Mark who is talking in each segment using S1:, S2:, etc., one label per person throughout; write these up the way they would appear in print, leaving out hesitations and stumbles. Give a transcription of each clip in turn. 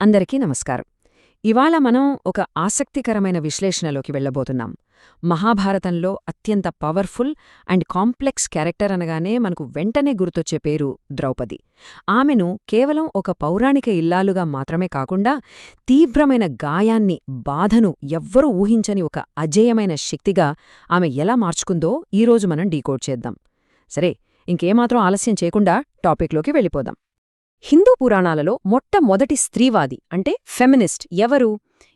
S1: అందరికీ నమస్కారం. ఇవాళ మనం ఒక ఆసక్తికరమైన విశ్లేషణలోకి వెళ్ళబోతున్నాం. మహాభారతంలో అత్యంత పవర్ఫుల్ అండ్ కాంప్లెక్స్ క్యారెక్టర్ అనగానే మనకు వెంటనే గుర్తొచ్చే పేరు ద్రౌపది. ఆమెను కేవలం ఒక పౌరాణిక ఇల్లాలుగా మాత్రమే కాకుండా తీవ్రమైన గాయాన్ని, బాధను ఎవ్వరూ ఊహించని ఒక అజేయమైన శక్తిగా ఆమె ఎలా మార్చుకుందో ఈరోజు మనం డీకోడ్ చేద్దాం. సరే, ఇంకేమాత్రం ఆలస్యం చేయకుండా టాపిక్లోకి వెళ్ళిపోదాం. హిందూ పురాణాలలో మొట్టమొదటి స్త్రీవాది అంటే ఫెమినిస్ట్ ఎవరు?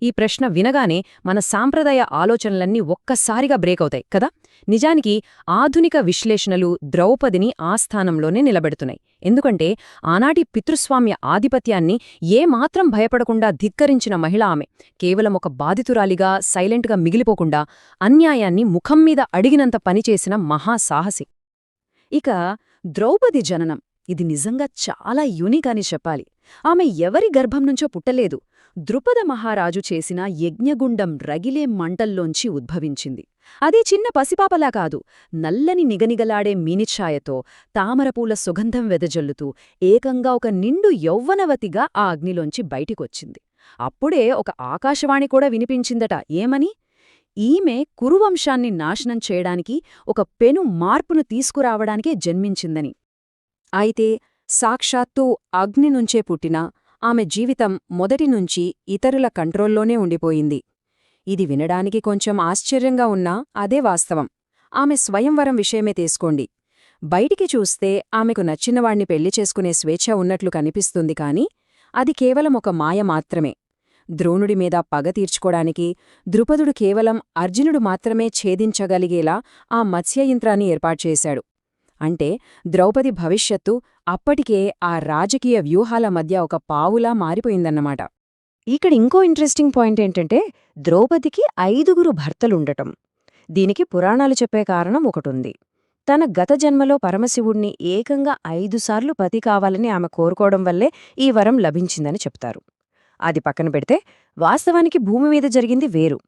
S1: ఈ ప్రశ్న వినగానే మన సాంప్రదాయ ఆలోచనలన్నీ ఒక్కసారిగా బ్రేక్ అవుతాయి కదా. నిజానికి ఆధునిక విశ్లేషణలు ద్రౌపదిని ఆ స్థానంలోనే నిలబెడుతున్నాయి. ఎందుకంటే ఆనాటి పితృస్వామ్య ఆధిపత్యాన్ని ఏమాత్రం భయపడకుండా ధిక్కరించిన మహిళ ఆమె. కేవలం ఒక బాధితురాలిగా సైలెంట్గా మిగిలిపోకుండా అన్యాయాన్ని ముఖంమీద అడిగినంత పనిచేసిన మహాసాహసి. ఇక ద్రౌపది జననం, ఇది నిజంగా చాలా యూనిక్ అని చెప్పాలి. ఆమె ఎవరి గర్భం నుంచో పుట్టలేదు. ద్రుపద మహారాజు చేసిన యజ్ఞగుండం రగిలే మంటల్లోంచి ఉద్భవించింది. అది చిన్న పసిపాపలా కాదు, నల్లని నిగనిగలాడే మీనిఛాయతో, తామరపూల సుగంధం వెదజల్లుతూ ఏకంగా ఒక నిండు యౌవ్వనవతిగా ఆ అగ్నిలోంచి బయటికొచ్చింది. అప్పుడే ఒక ఆకాశవాణి కూడా వినిపించిందట. ఏమని? ఈమె కురువంశాన్ని నాశనం చేయడానికి, ఒక పెను మార్పును తీసుకురావడానికే జన్మించిందని. అయితే సాక్షాత్తూ అగ్ని నుంచే పుట్టిన ఆమె జీవితం మొదటినుంచి ఇతరుల కంట్రోల్లోనే ఉండిపోయింది. ఇది వినడానికి కొంచెం ఆశ్చర్యంగా ఉన్నా అదే వాస్తవం. ఆమె స్వయంవరం విషయమే తీసుకోండి. బయటికి చూస్తే ఆమెకు నచ్చినవాణ్ణి పెళ్లి చేసుకునే స్వేచ్ఛ ఉన్నట్లు కనిపిస్తుంది కాని అది కేవలం ఒక మాయ మాత్రమే. ద్రోణుడి మీద పగ తీర్చుకోడానికి ద్రుపదుడు కేవలం అర్జునుడు మాత్రమే ఛేదించగలిగేలా ఆ మత్స్యయంత్రాన్ని ఏర్పాటుచేశాడు. అంటే ద్రౌపది భవిష్యత్తు అప్పటికే ఆ రాజకీయ వ్యూహాల మధ్య ఒక పావులా మారిపోయిందన్నమాట. ఇక్కడ ఇంకో ఇంట్రెస్టింగ్ పాయింట్ ఏంటంటే ద్రౌపదికి 5 భర్తలుండటం. దీనికి పురాణాలు చెప్పే కారణం ఒకటుంది. తన గత జన్మలో పరమశివుణ్ణి ఏకంగా 5 సార్లు పతి కావాలని ఆమె కోరుకోవడం వల్లే ఈ వరం లభించిందని చెప్తారు. అది పక్కన పెడితే వాస్తవానికి భూమి మీద జరిగింది వేరు.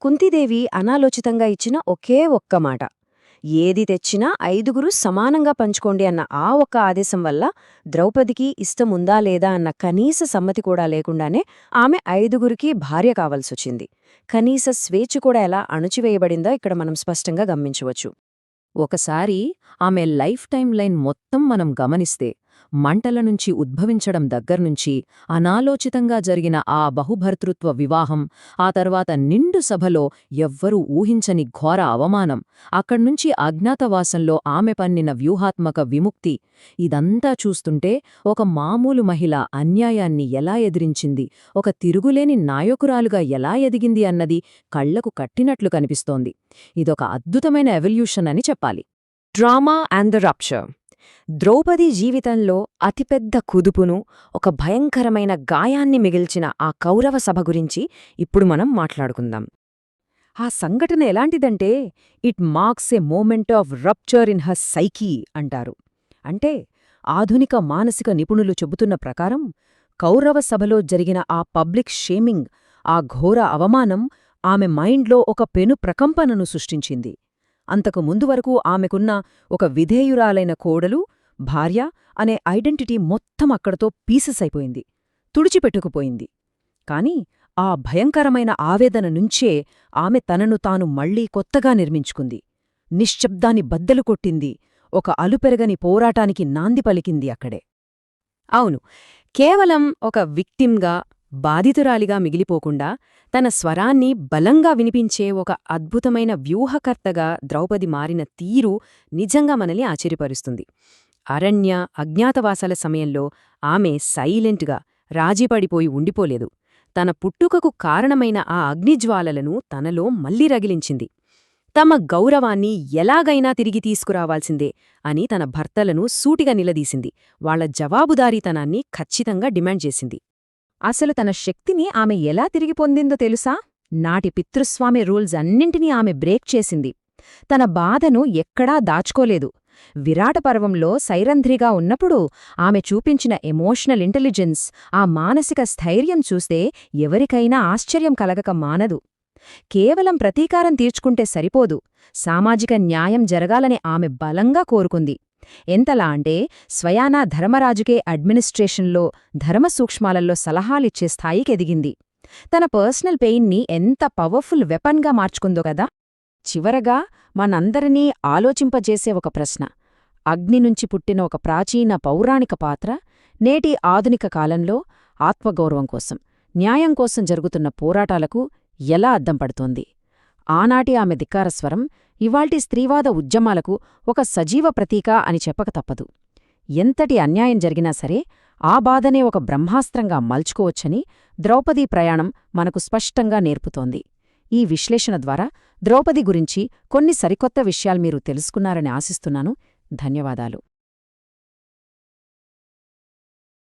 S1: కుంతీదేవి అనాలోచితంగా ఇచ్చిన ఒకే ఒక్క మాట, ఏది తెచ్చినా 5 సమానంగా పంచుకోండి అన్న ఆ ఒక్క ఆదేశం వల్ల ద్రౌపదికి ఇష్టముందా లేదా అన్న కనీస సమ్మతి కూడా లేకుండానే ఆమె 5 భార్య కావాల్సొచ్చింది. కనీస స్వేచ్ఛ కూడా ఎలా అణుచివేయబడిందో ఇక్కడ మనం స్పష్టంగా గమనించవచ్చు. ఒకసారి ఆమె లైఫ్ టైం లైన్ మొత్తం మనం గమనిస్తే మంటల నుంచి ఉద్భవించడం దగ్గర్నుంచి అనాలోచితంగా జరిగిన ఆ బహుభర్తృత్వ వివాహం, ఆ తర్వాత నిండు సభలో ఎవ్వరూ ఊహించని ఘోర అవమానం, అక్కడ్నుంచి అజ్ఞాతవాసంలో ఆమె పన్నిన వ్యూహాత్మక విముక్తి, ఇదంతా చూస్తుంటే ఒక మామూలు మహిళ అన్యాయాన్ని ఎలా ఎదిరించింది, ఒక తిరుగులేని నాయకురాలుగా ఎలా ఎదిగింది అన్నది కళ్లకు కట్టినట్లు కనిపిస్తోంది. ఇదొక అద్భుతమైన ఎవల్యూషన్ అని చెప్పాలి. Drama and the rapture. Draupadi జీవితంలో అతిపెద్ద కుదుపును, ఒక భయంకరమైన గాయాన్ని మిగిల్చిన ఆ కౌరవ సభ గురించి ఇప్పుడు మనం మాట్లాడుకుందాం. ఆ సంఘటన ఎలాంటిదంటే it marks a moment of rupture in her psyche అంటారు. అంటే ఆధునిక మానసిక నిపుణులు చెబుతున్న ప్రకారం కౌరవ సభలో జరిగిన ఆ పబ్లిక్ షేమింగ్, ఆ ఘోర అవమానం ఆమె మైండ్లో ఒక పెను ప్రకంపనను సృష్టించింది. అంతకు ముందు వరకు ఆమెకున్న ఒక విధేయురాలైన కోడలు, భార్య అనే ఐడెంటిటీ మొత్తం అక్కడతో పీసెస్ అయిపోయింది, తుడిచిపెట్టుకుపోయింది. కాని ఆ భయంకరమైన ఆవేదన నుంచే ఆమె తనను తాను మళ్లీ కొత్తగా నిర్మించుకుంది. నిశ్శబ్దాన్ని బద్దలు కొట్టింది, ఒక అలుపెరగని పోరాటానికి నాంది పలికింది అక్కడే. అవును, కేవలం ఒక విక్టిమ్గా, బాధితురాలిగా మిగిలిపోకుండా తన స్వరాన్ని బలంగా వినిపించే ఒక అద్భుతమైన వ్యూహకర్తగా ద్రౌపది మారిన తీరు నిజంగా మనల్ని ఆశ్చర్యపరుస్తుంది. అరణ్య, అజ్ఞాతవాసాల సమయంలో ఆమె సైలెంట్గా, రాజీపడిపోయి ఉండిపోలేదు. తన పుట్టుకకు కారణమైన ఆ అగ్నిజ్వాలలను తనలో మళ్లీ రగిలించింది. తమ గౌరవాన్ని ఎలాగైనా తిరిగి తీసుకురావాల్సిందే అని తన భర్తలను సూటిగా నిలదీసింది. వాళ్ల జవాబుదారీతనాన్ని ఖచ్చితంగా డిమాండ్ చేసింది. అసలు తన శక్తిని ఆమె ఎలా తిరిగి పొందిందో తెలుసా? నాటి పితృస్వామి రూల్స్ అన్నింటినీ ఆమె బ్రేక్ చేసింది. తన బాధను ఎక్కడా దాచుకోలేదు. విరాట పర్వంలో సైరంధ్రిగా ఉన్నప్పుడు ఆమె చూపించిన ఎమోషనల్ ఇంటెలిజెన్స్, ఆ మానసిక స్థైర్యం చూస్తే ఎవరికైనా ఆశ్చర్యం కలగక మానదు. కేవలం ప్రతీకారం తీర్చుకుంటే సరిపోదు, సామాజిక న్యాయం జరగాలని ఆమె బలంగా కోరుకుంది.
S2: ఎంతలా అంటే స్వయానా ధర్మరాజుకే అడ్మినిస్ట్రేషన్లో ధర్మసూక్ష్మాలలో సలహాలిచ్చే స్థాయికి ఎదిగింది. తన పర్సనల్ పెయిన్ని ఎంత పవర్ఫుల్ వెపన్గా మార్చుకుందో కదా.
S1: చివరగా మనందరినీ ఆలోచింపజేసే ఒక ప్రశ్న. అగ్ని నుంచి పుట్టిన ఒక ప్రాచీన పౌరాణిక పాత్ర నేటి ఆధునిక కాలంలో ఆత్మగౌరవం కోసం, న్యాయం కోసం జరుగుతున్న పోరాటాలకు ఎలా అద్దం పడుతోంది? ఆనాటి ఆమె ధిక్కారస్వరం ఇవాల్టి స్త్రీవాద ఉద్యమాలకు ఒక సజీవ ప్రతీక అని చెప్పక తప్పదు. ఎంతటి అన్యాయం జరిగినా సరే ఆ బాధనే ఒక బ్రహ్మాస్త్రంగా మల్చుకోవచ్చని ద్రౌపదీ ప్రయాణం మనకు స్పష్టంగా నేర్పుతోంది. ఈ విశ్లేషణ ద్వారా ద్రౌపది గురించి కొన్ని సరికొత్త విషయాలు మీరు తెలుసుకున్నారని ఆశిస్తున్నాను. ధన్యవాదాలు.